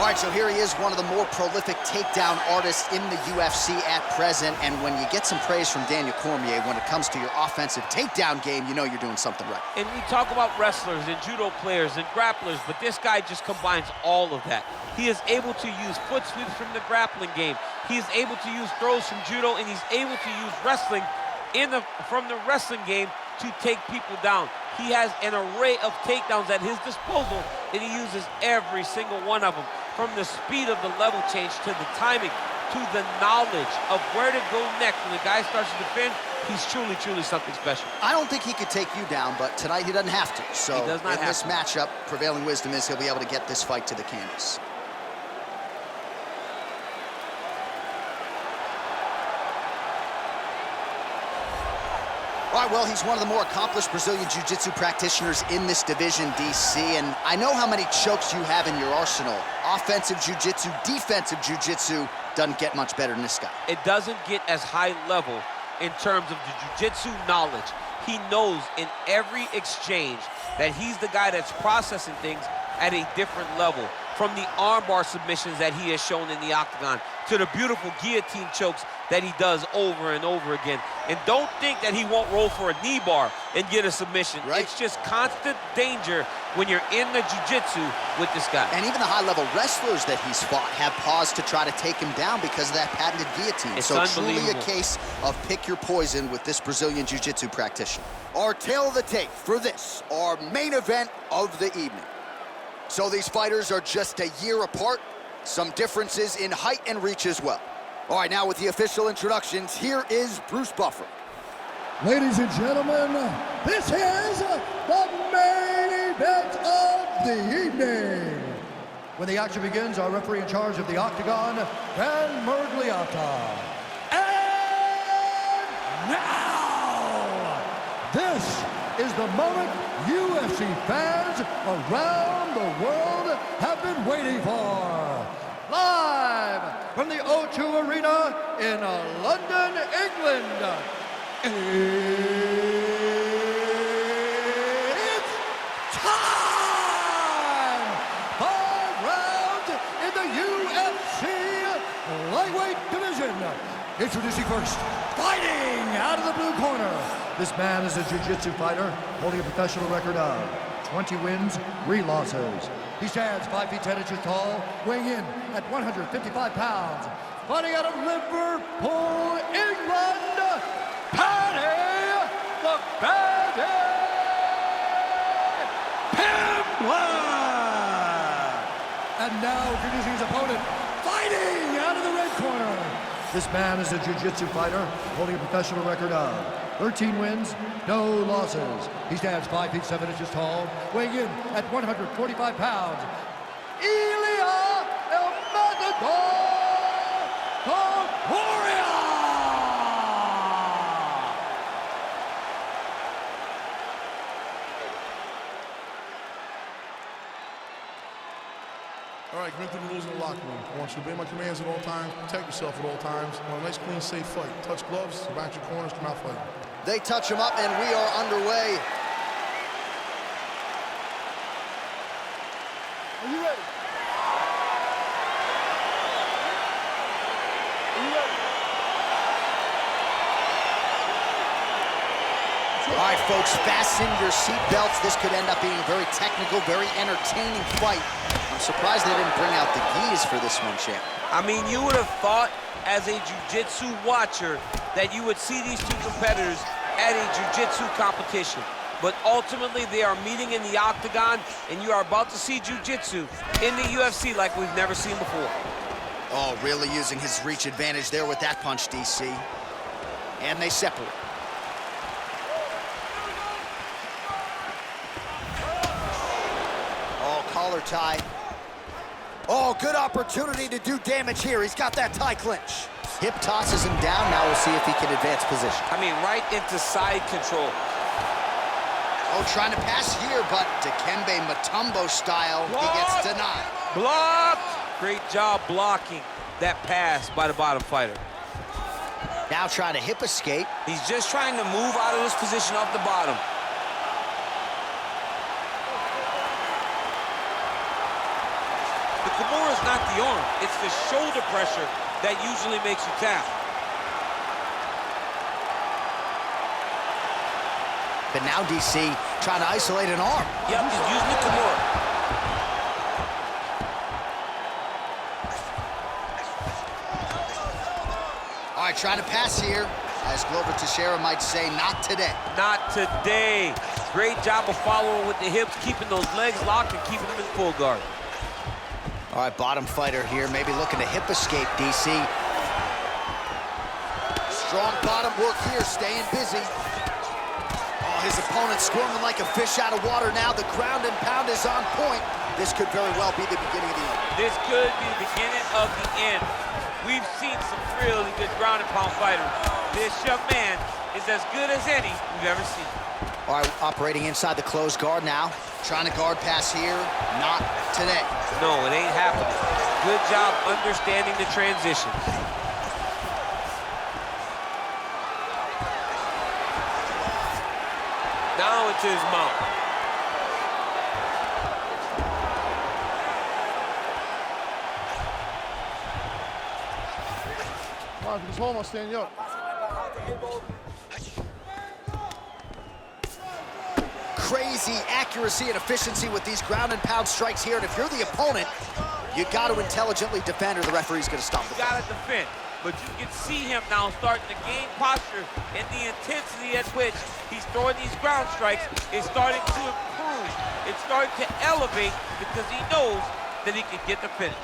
All right, so here he is, one of the more prolific takedown artists in the UFC at present. And when you get some praise from Daniel Cormier when it comes to your offensive takedown game, you know you're doing something right. And we talk about wrestlers and judo players and grapplers, but this guy just combines all of that. He is able to use foot sweeps from the grappling game. He is able to use throws from judo, and he's able to use wrestling from the wrestling game to take people down. He has an array of takedowns at his disposal, and he uses every single one of them. From the speed of the level change to the timing to the knowledge of where to go next when the guy starts to defend, he's truly, truly something special. I don't think he could take you down, but tonight he doesn't have to. So he does not in have this to. matchup, prevailing wisdom is he'll be able to get this fight to the canvas. All right, well, he's one of the more accomplished Brazilian Jiu-Jitsu practitioners in this division, DC, and I know how many chokes you have in your arsenal. Offensive Jiu-Jitsu, defensive Jiu-Jitsu doesn't get much better than this guy. It doesn't get as high level in terms of the Jiu-Jitsu knowledge. He knows in every exchange that he's the guy that's processing things at a different level. From the armbar submissions that he has shown in the octagon to the beautiful guillotine chokes that he does over and over again. And don't think that he won't roll for a knee bar and get a submission. Right. It's just constant danger when you're in the jiu-jitsu with this guy. And even the high-level wrestlers that he's fought have paused to try to take him down because of that patented guillotine. It's so truly a unbelievable. case of pick your poison with this Brazilian Jiu-Jitsu practitioner. Our tail of the tape for this, our main event of the evening. So these fighters are just a year apart, some differences in height and reach as well. All right, now with the official introductions, here is Bruce Buffer. Ladies and gentlemen, this is the main event of the evening. When the action begins, our referee in charge of the Octagon, Dan Mergliata. And now, this is the moment UFC fans around the world have been waiting for. Live from the O2 Arena in London, England. It's time! 5 rounds in the UFC lightweight division. Introducing first, fighting out of the blue corner. This man is a jiu-jitsu fighter holding a professional record of 20 wins, 3 losses. He stands 5 feet 10 inches tall, weighing in at 155 pounds. Fighting out of Liverpool, England, Paddy The Baddy Pimblett! And now introducing his opponent, fighting out of the red corner. This man is a jiu-jitsu fighter holding a professional record of 13 wins, no losses. He stands 5 feet 7 inches tall, weighing in at 145 pounds. Ilia Topuria! All right, commit to the rules in the locker room. I want you to obey my commands at all times, protect yourself at all times. I want a nice, clean, safe fight. Touch gloves, go back to your corners, come out fighting. They touch him up, and we are underway. Are you ready? Are you ready? All right, folks, fasten your seatbelts. This could end up being a very technical, very entertaining fight. I'm surprised they didn't bring out the gis for this one, champ. I mean, you would have thought as a jiu-jitsu watcher that you would see these two competitors at a jiu-jitsu competition. But ultimately, they are meeting in the octagon, and you are about to see jiu-jitsu in the UFC like we've never seen before. Oh, really using his reach advantage there with that punch, DC. And they separate. Oh, collar tie. Oh, good opportunity to do damage here. He's got that tie clinch. Hip tosses him down. Now we'll see if he can advance position. I mean, right into side control. Oh, trying to pass here, but Dikembe Mutombo style, he gets denied. Blocked! Great job blocking that pass by the bottom fighter. Now trying to hip escape. He's just trying to move out of this position off the bottom. The Kimura is not the arm. It's the shoulder pressure that usually makes you tap. But now DC trying to isolate an arm. Yep, he's using the Kimura. All right, trying to pass here. As Glover Teixeira might say, not today. Not today. Great job of following with the hips, keeping those legs locked and keeping them in full guard. All right, bottom fighter here, maybe looking to hip escape, DC. Strong bottom work here, staying busy. Oh, his opponent squirming like a fish out of water now. The ground and pound is on point. This could very well be the beginning of the end. This could be the beginning of the end. We've seen some really good ground and pound fighters. This young man is as good as any we've ever seen. All right, operating inside the closed guard now. Trying to guard pass here, not today. No, it ain't happening. Good job understanding the transitions. Now into his mouth. Come on, if you just hold him, I'll stand you up. Crazy accuracy and efficiency with these ground and pound strikes here. And if you're the opponent, you got to intelligently defend or the referee's going to stop the You got to defend. But you can see him now starting to gain posture, and the intensity at which he's throwing these ground strikes is starting to improve. It's starting to elevate because he knows that he can get the finish.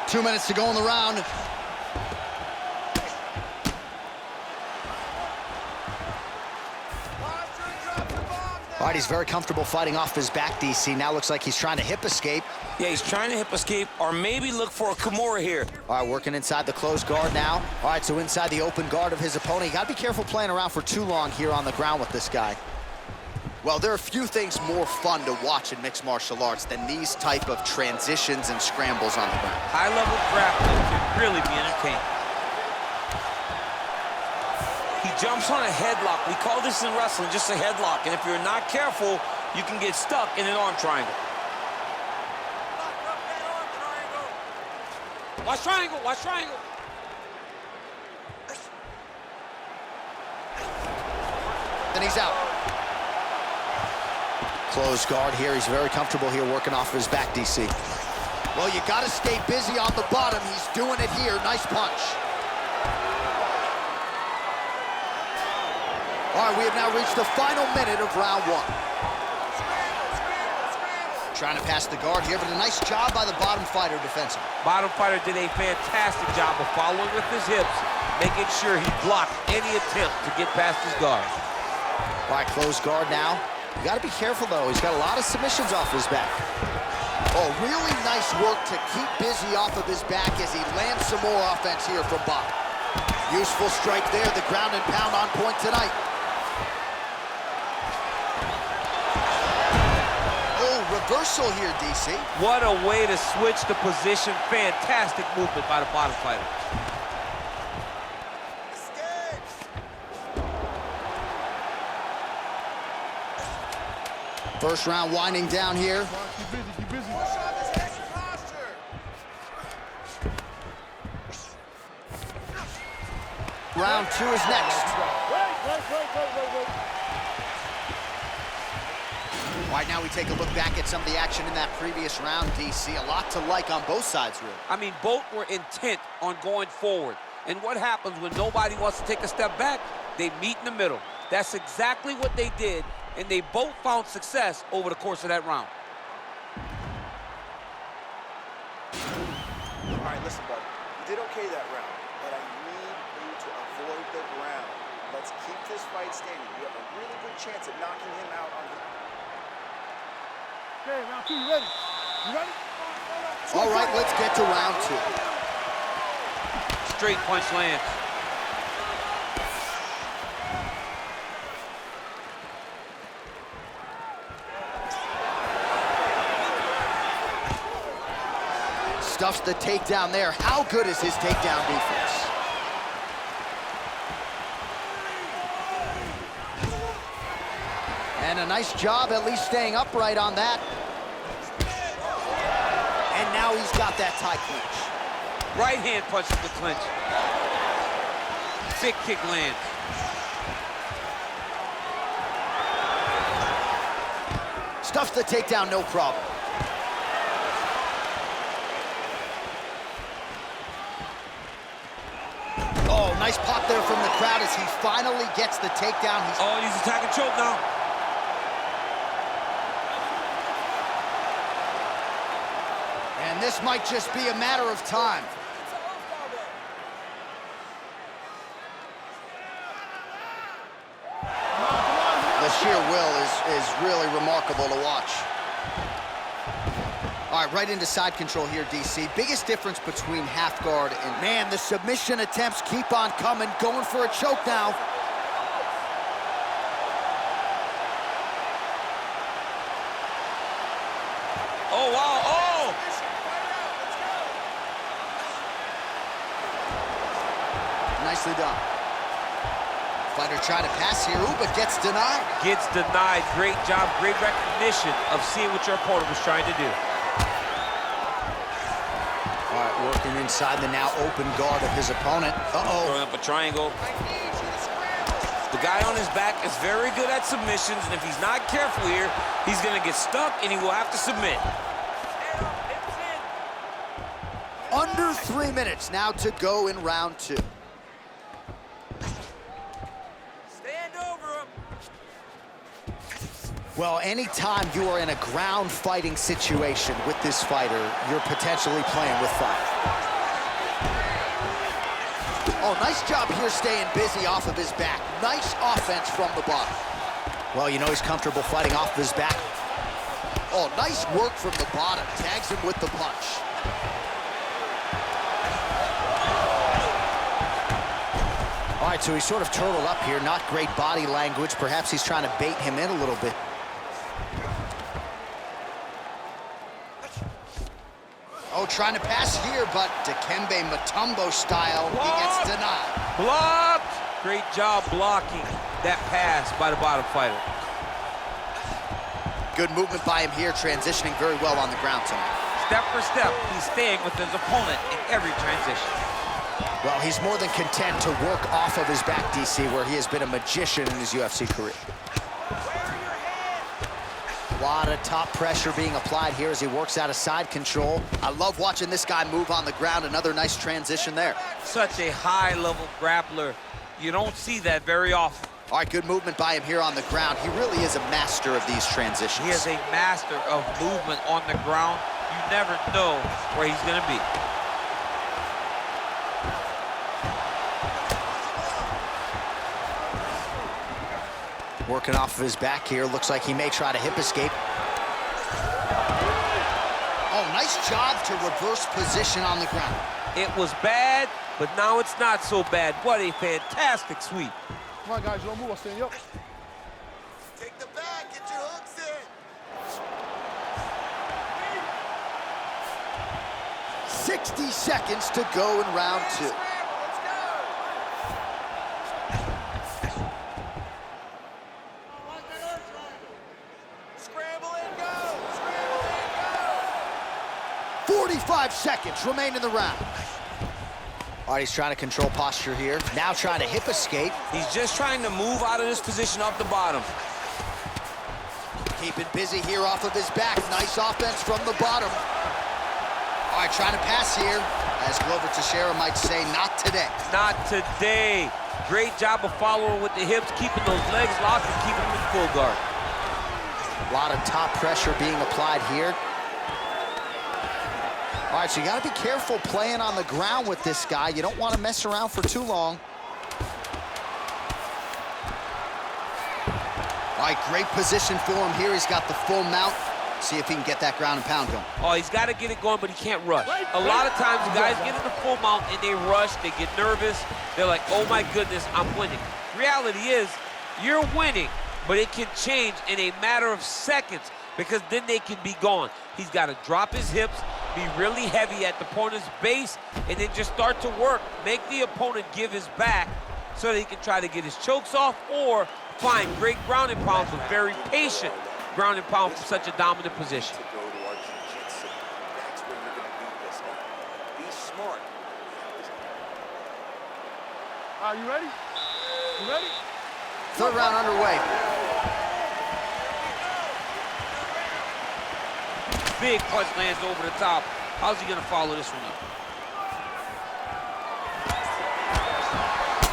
2 minutes to go in the round. All right, he's very comfortable fighting off his back, DC. Now looks like he's trying to hip escape. Yeah, he's trying to hip escape or maybe look for a Kimura here. All right, working inside the closed guard now. All right, so inside the open guard of his opponent. You got to be careful playing around for too long here on the ground with this guy. Well, there are few things more fun to watch in mixed martial arts than these type of transitions and scrambles on the ground. High-level grappling can really be entertaining. He jumps on a headlock. We call this in wrestling just a headlock. And if you're not careful, you can get stuck in an arm triangle. Watch triangle, watch triangle. Then he's out. Closed guard here. He's very comfortable here working off his back, DC. Well, you got to stay busy on the bottom. He's doing it here. Nice punch. All right, we have now reached the final minute of round one. Trying to pass the guard here, but a nice job by the bottom fighter defensively. Bottom fighter did a fantastic job of following with his hips, making sure he blocked any attempt to get past his guard. All right, closed guard now. You got to be careful, though. He's got a lot of submissions off his back. Oh, really nice work to keep busy off of his back as he lands some more offense here from bottom. Useful strike there. The ground and pound on point tonight. Reversal here, DC. What a way to switch the position. Fantastic movement by the bottom fighter. First round winding down here. Keep busy, keep busy. Round two is next. Wait. All right, now we take a look back at some of the action in that previous round, DC. A lot to like on both sides, really. I mean, both were intent on going forward. And what happens when nobody wants to take a step back? They meet in the middle. That's exactly what they did, and they both found success over the course of that round. All right, listen, bud. You did okay that round, but I need you to avoid the ground. Let's keep this fight standing. You have a really good chance at knocking him out on the... Okay, round two, you ready? You ready? All right, let's get to round two. Straight punch lands. Stuffs the takedown there. How good is his takedown defense? And a nice job at least staying upright on that. And now he's got that tie clinch. Right hand punches the clinch. Big kick lands. Stuffs the takedown, no problem. Oh, nice pop there from the crowd as he finally gets the takedown. Oh, he's attacking choke now. And this might just be a matter of time. The sheer will is really remarkable to watch. All right, right into side control here, DC. Biggest difference between half guard and... Man, the submission attempts keep on coming, going for a choke now. Oh, wow, oh! Nicely done. Fighter trying to pass here, ooh, but gets denied. Gets denied. Great job, great recognition of seeing what your opponent was trying to do. All right, working inside the now open guard of his opponent. Uh-oh. Throwing up a triangle. The guy on his back is very good at submissions, and if he's not careful here, he's gonna get stuck and he will have to submit. Under 3 minutes now to go in round 2. Stand over him. Well, anytime you are in a ground fighting situation with this fighter, you're potentially playing with fire. Oh, nice job here staying busy off of his back. Nice offense from the bottom. Well, you know he's comfortable fighting off of his back. Oh, nice work from the bottom. Tags him with the punch. All right, so he's sort of turtled up here. Not great body language. Perhaps he's trying to bait him in a little bit. Oh, trying to pass here, but Dikembe Mutombo style, he gets denied. Blocked! Great job blocking that pass by the bottom fighter. Good movement by him here, transitioning very well on the ground tonight. Step for step, he's staying with his opponent in every transition. Well, he's more than content to work off of his back, DC, where he has been a magician in his UFC career. A lot of top pressure being applied here as he works out of side control. I love watching this guy move on the ground. Another nice transition there. Such a high-level grappler. You don't see that very often. All right, good movement by him here on the ground. He really is a master of these transitions. He is a master of movement on the ground. You never know where he's going to be. Working off of his back here. Looks like he may try to hip escape. Oh, nice job to reverse position on the ground. It was bad, but now it's not so bad. What a fantastic sweep. Come on, guys, don't move. I'll stand you up. Take the back, get your hooks in. 60 seconds to go in round 2. Scramble and go! Scramble and go! 45 seconds remain in the round. All right, he's trying to control posture here. Now trying to hip escape. He's just trying to move out of this position off the bottom. Keeping busy here off of his back. Nice offense from the bottom. All right, trying to pass here. As Glover Teixeira might say, not today. Not today. Great job of following with the hips, keeping those legs locked and keeping them in full guard. A lot of top pressure being applied here. All right, so you got to be careful playing on the ground with this guy. You don't want to mess around for too long. All right, great position for him here. He's got the full mount. See if he can get that ground and pound going. Oh, he's got to get it going, but he can't rush. A lot of times, the guys get in the full mount and they rush, they get nervous. They're like, oh my goodness, I'm winning. Reality is, you're winning, but it can change in a matter of seconds because then they can be gone. He's got to drop his hips, be really heavy at the opponent's base, and then just start to work. Make the opponent give his back so that he can try to get his chokes off or applying great ground and pound, but very patient ground and pound from such a dominant position. To go to our jiu-jitsu. That's where you're going to beat this guy. Be smart. Are you ready? You ready? Third round underway. Big punch lands over the top. How's he gonna follow this one up?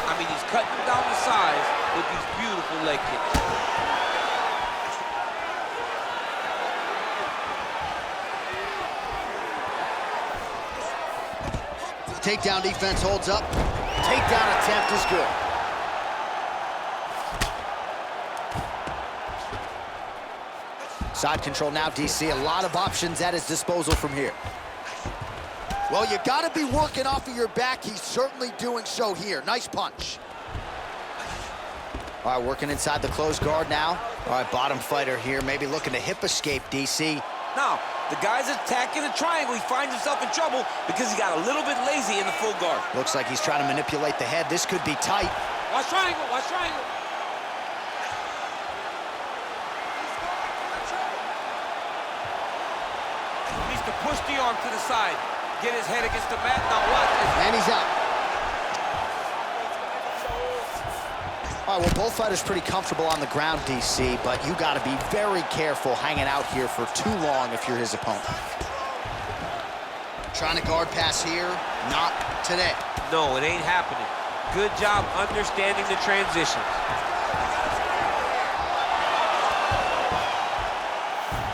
I mean, he's cutting him down the sides with these beautiful leg kicks. Takedown defense holds up. Takedown attempt is good. Side control now, DC. A lot of options at his disposal from here. Well, you gotta be working off of your back. He's certainly doing so here. Nice punch. All right, working inside the closed guard now. All right, bottom fighter here, maybe looking to hip escape, DC. Now, the guy's attacking the triangle. He finds himself in trouble because he got a little bit lazy in the full guard. Looks like he's trying to manipulate the head. This could be tight. Watch triangle, watch triangle. He needs to push the arm to the side. Get his head against the mat. Now watch. And he's out. All right, well, both fighters pretty comfortable on the ground, DC, but you got to be very careful hanging out here for too long if you're his opponent. Trying to guard pass here. Not today. No, it ain't happening. Good job understanding the transitions.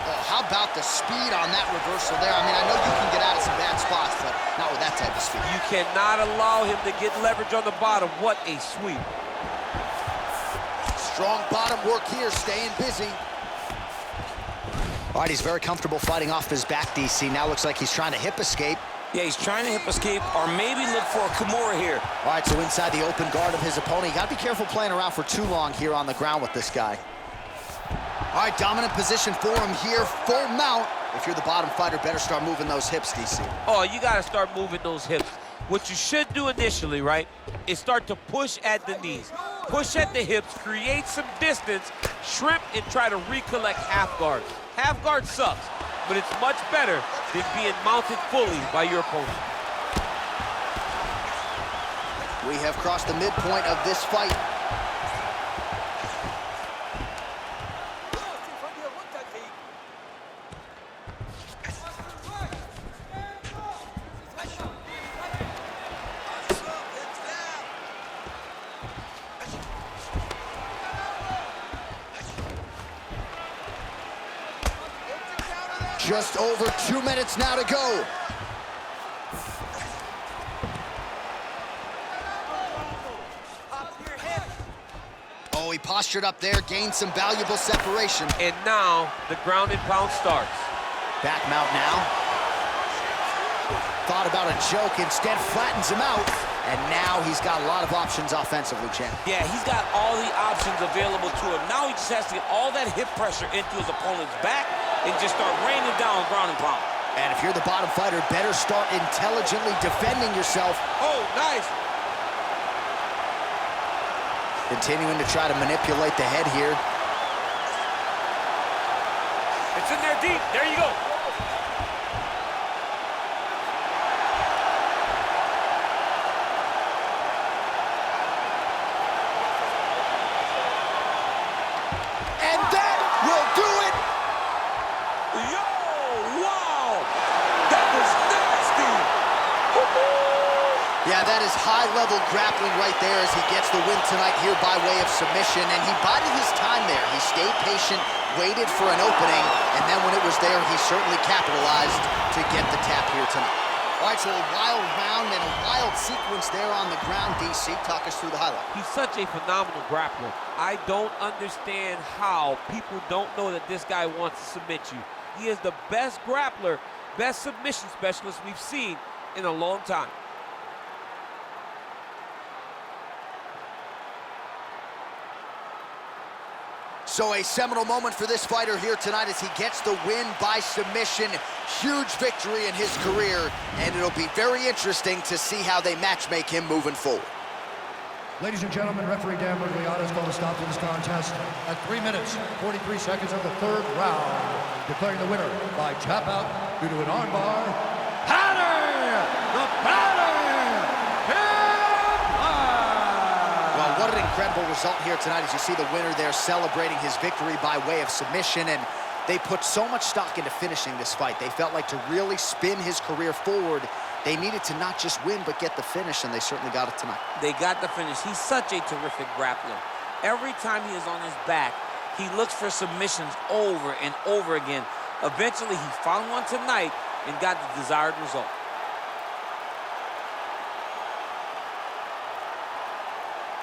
Oh, how about the speed on that reversal there? I mean, I know you can get out of some bad spots, but not with that type of speed. You cannot allow him to get leverage on the bottom. What a sweep. Strong bottom work here, staying busy. All right, he's very comfortable fighting off his back, DC. Now looks like he's trying to hip escape. Yeah, he's trying to hip escape or maybe look for a Kimura here. All right, so inside the open guard of his opponent. You got to be careful playing around for too long here on the ground with this guy. All right, dominant position for him here, full mount. If you're the bottom fighter, better start moving those hips, DC. Oh, you got to start moving those hips. What you should do initially, right, is start to push at the knees. Push at the hips, create some distance, shrimp, and try to recollect half guard. Half guard sucks, but it's much better than being mounted fully by your opponent. We have crossed the midpoint of this fight. Just over 2 minutes now to go. Oh, he postured up there, gained some valuable separation. And now the ground and pound starts. Back mount now. Thought about a joke, instead flattens him out. And now he's got a lot of options offensively, champ. Yeah, he's got all the options available to him. Now he just has to get all that hip pressure into his opponent's back and just start raining down ground and pound. And if you're the bottom fighter, better start intelligently defending yourself. Oh, nice. Continuing to try to manipulate the head here. It's in there deep. There you go. And that will do it. Yo, wow! That was nasty! Yeah, that is high-level grappling right there as he gets the win tonight here by way of submission. And he bided his time there. He stayed patient, waited for an opening, and then when it was there, he certainly capitalized to get the tap here tonight. All right, so a wild round and a wild sequence there on the ground. DC, talk us through the highlight. He's such a phenomenal grappler. I don't understand how people don't know that this guy wants to submit you. He is the best grappler, best submission specialist we've seen in a long time. So a seminal moment for this fighter here tonight as he gets the win by submission. Huge victory in his career, and it'll be very interesting to see how they matchmake him moving forward. Ladies and gentlemen, referee Dan Bergliata has called a stop to this contest at 3 minutes, 43 seconds of the third round, declaring the winner by tap out due to an armbar, Paddy the Baddy Pimblett! Well, what an incredible result here tonight as you see the winner there celebrating his victory by way of submission, and they put so much stock into finishing this fight. They felt like to really spin his career forward, they needed to not just win, but get the finish, and they certainly got it tonight. They got the finish. He's such a terrific grappler. Every time he is on his back, he looks for submissions over and over again. Eventually, he found one tonight and got the desired result.